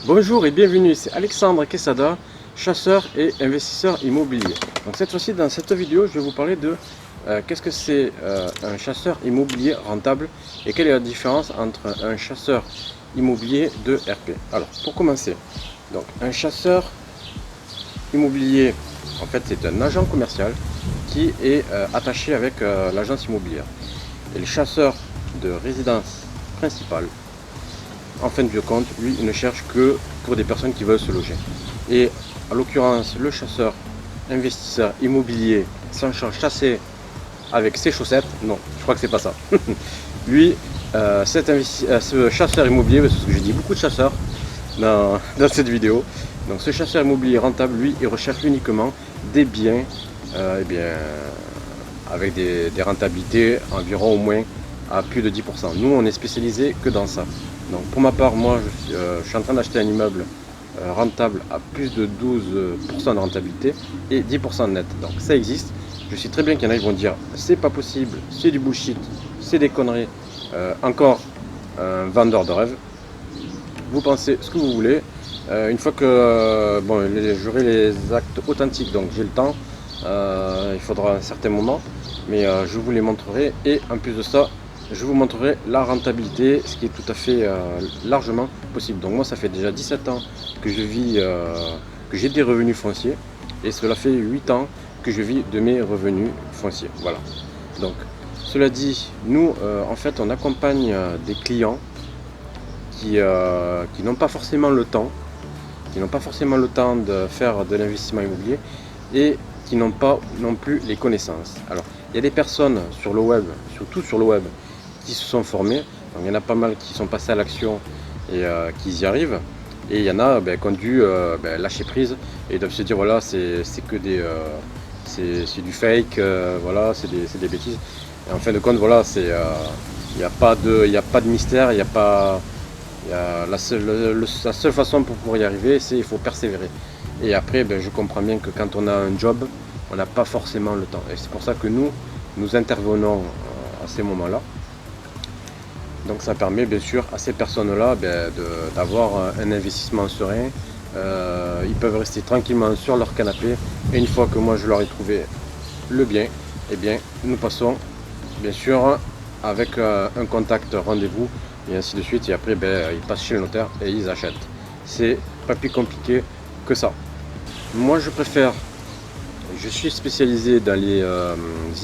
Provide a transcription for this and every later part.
Bonjour et bienvenue, c'est Alexandre Quesada, chasseur et investisseur immobilier. Donc cette fois-ci, dans cette vidéo, je vais vous parler de qu'est-ce que c'est un chasseur immobilier rentable et quelle est la différence entre un chasseur immobilier de RP. Alors, pour commencer, donc un chasseur immobilier, en fait, c'est un agent commercial qui est attaché avec l'agence immobilière. Et le chasseur de résidence principale, en fin de compte, lui, il ne cherche que pour des personnes qui veulent se loger. Et en l'occurrence, le chasseur investisseur immobilier sans chasser avec ses chaussettes, non, je crois que c'est pas ça. Lui, ce chasseur immobilier, parce que j'ai dit beaucoup de chasseurs dans cette vidéo, donc ce chasseur immobilier rentable, lui, il recherche uniquement des biens, avec des rentabilités environ au moins à plus de 10%. Nous, on est spécialisé que dans ça. Donc pour ma part, moi, je suis en train d'acheter un immeuble rentable à plus de 12% de rentabilité et 10% net. Donc ça existe. Je sais très bien qu'il y en a qui vont dire c'est pas possible, c'est du bullshit, c'est des conneries. Encore un vendeur de rêve. Vous pensez ce que vous voulez. Une fois que j'aurai les actes authentiques, donc j'ai le temps, il faudra un certain moment, mais je vous les montrerai. Et en plus de ça, je vous montrerai la rentabilité, ce qui est tout à fait largement possible. Donc moi, ça fait déjà 17 ans que je vis, que j'ai des revenus fonciers, et cela fait 8 ans que je vis de mes revenus fonciers. Voilà. Donc, cela dit, nous, en fait, on accompagne des clients qui n'ont pas forcément le temps, de faire de l'investissement immobilier et qui n'ont pas non plus les connaissances. Alors, il y a des personnes sur le web, surtout sur le web, qui se sont formés. Donc, il y en a pas mal qui sont passés à l'action et qui y arrivent. Et il y en a qui ont dû lâcher prise et doivent se dire voilà, c'est que des c'est du fake, voilà, c'est des bêtises. Et en fin de compte, voilà, il n'y a pas de mystère, la seule façon pour pouvoir y arriver, c'est il faut persévérer. Et après, je comprends bien que quand on a un job, on n'a pas forcément le temps. Et c'est pour ça que nous intervenons à ces moments-là. Donc ça permet bien sûr à ces personnes-là d'avoir un investissement serein. Ils peuvent rester tranquillement sur leur canapé. Et une fois que moi je leur ai trouvé le bien, nous passons bien sûr avec un contact rendez-vous et ainsi de suite. Et après, ils passent chez le notaire et ils achètent. C'est pas plus compliqué que ça. Moi je suis spécialisé dans les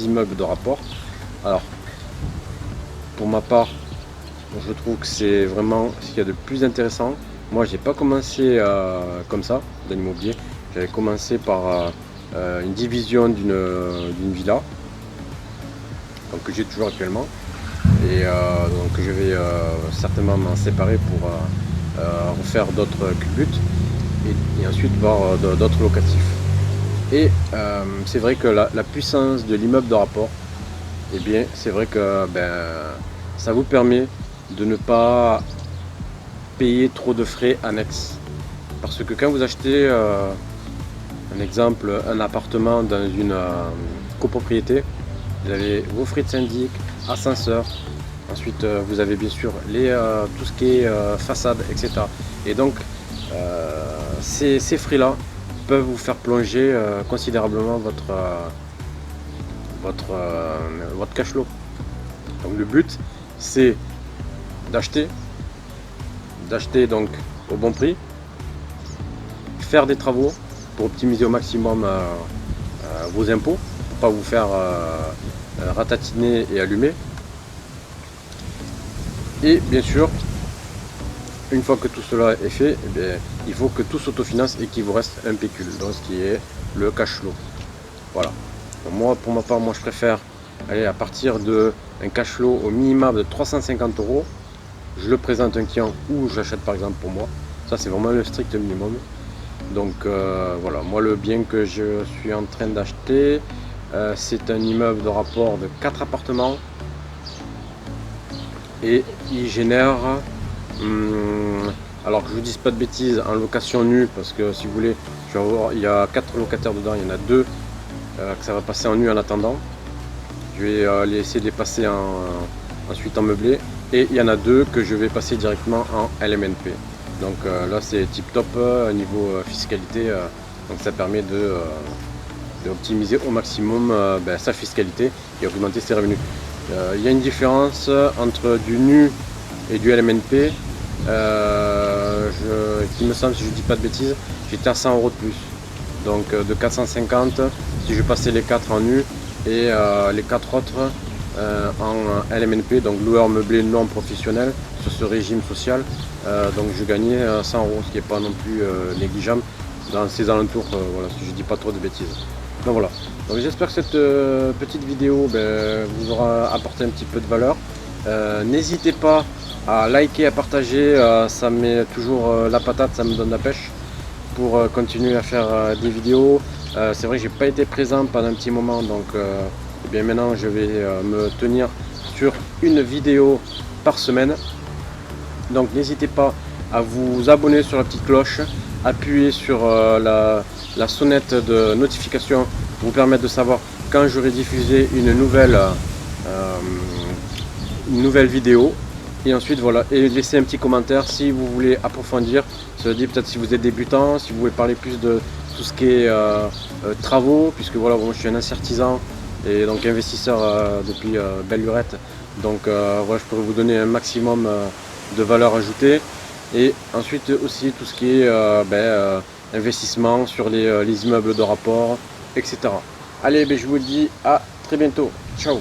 immeubles de rapport. Alors, pour ma part, je trouve que c'est vraiment ce qu'il y a de plus intéressant. Moi, j'ai pas commencé comme ça dans l'immobilier. J'avais commencé par une division d'une villa, donc que j'ai toujours actuellement, et donc je vais certainement m'en séparer pour refaire d'autres culbutes et ensuite voir d'autres locatifs. Et c'est vrai que la puissance de l'immeuble de rapport, c'est vrai que ça vous permet de ne pas payer trop de frais annexes. Parce que quand vous achetez, un exemple, un appartement dans une copropriété, vous avez vos frais de syndic, ascenseur, ensuite vous avez bien sûr tout ce qui est façade, etc. Et donc, ces frais-là peuvent vous faire plonger considérablement votre cash flow. Donc le but, c'est d'acheter donc au bon prix, faire des travaux pour optimiser au maximum vos impôts, pour pas vous faire ratatiner et allumer. Et bien sûr, une fois que tout cela est fait, il faut que tout s'autofinance et qu'il vous reste un pécule, donc ce qui est le cash flow. Voilà. Donc moi, pour ma part, je préfère aller à partir d'un cash flow au minimum de 350 €. Je le présente à un client ou j'achète par exemple pour moi. Ça, c'est vraiment le strict minimum. Donc voilà, moi le bien que je suis en train d'acheter, c'est un immeuble de rapport de 4 appartements et il génère, alors que je vous dise pas de bêtises, en location nue, parce que si vous voulez, il y a 4 locataires dedans, il y en a 2 que ça va passer en nu en attendant. Je vais essayer de les passer ensuite en meublé, et il y en a 2 que je vais passer directement en LMNP. Donc là c'est tip top niveau fiscalité, donc ça permet d'optimiser au maximum sa fiscalité et augmenter ses revenus. Il y a une différence entre du NU et du LMNP, qui me semble, si je ne dis pas de bêtises, j'étais à 100 € de plus. Donc de 450 si je passais les 4 en NU et les 4 autres en LMNP, donc loueur meublé non professionnel sur ce régime social. Donc je gagnais 100 €, ce qui n'est pas non plus négligeable dans ces alentours, voilà, si je dis pas trop de bêtises. Donc voilà, donc j'espère que cette petite vidéo vous aura apporté un petit peu de valeur. N'hésitez pas à liker, à partager, ça me met toujours la patate, ça me donne la pêche pour continuer à faire des vidéos. C'est vrai que j'ai pas été présent pendant un petit moment, donc bien maintenant je vais me tenir sur une vidéo par semaine. Donc n'hésitez pas à vous abonner sur la petite cloche, appuyer sur la sonnette de notification pour vous permettre de savoir quand j'aurai diffusé une nouvelle vidéo. Et ensuite voilà, et laissez un petit commentaire si vous voulez approfondir. Ça veut dire peut-être si vous êtes débutant, si vous voulez parler plus de tout ce qui est travaux, puisque voilà, moi je suis un ancien artisan et donc investisseur depuis belle lurette. Donc voilà, je pourrais vous donner un maximum de valeur ajoutée. Et ensuite aussi tout ce qui est investissement sur les immeubles de rapport, etc. Allez, je vous dis à très bientôt. Ciao.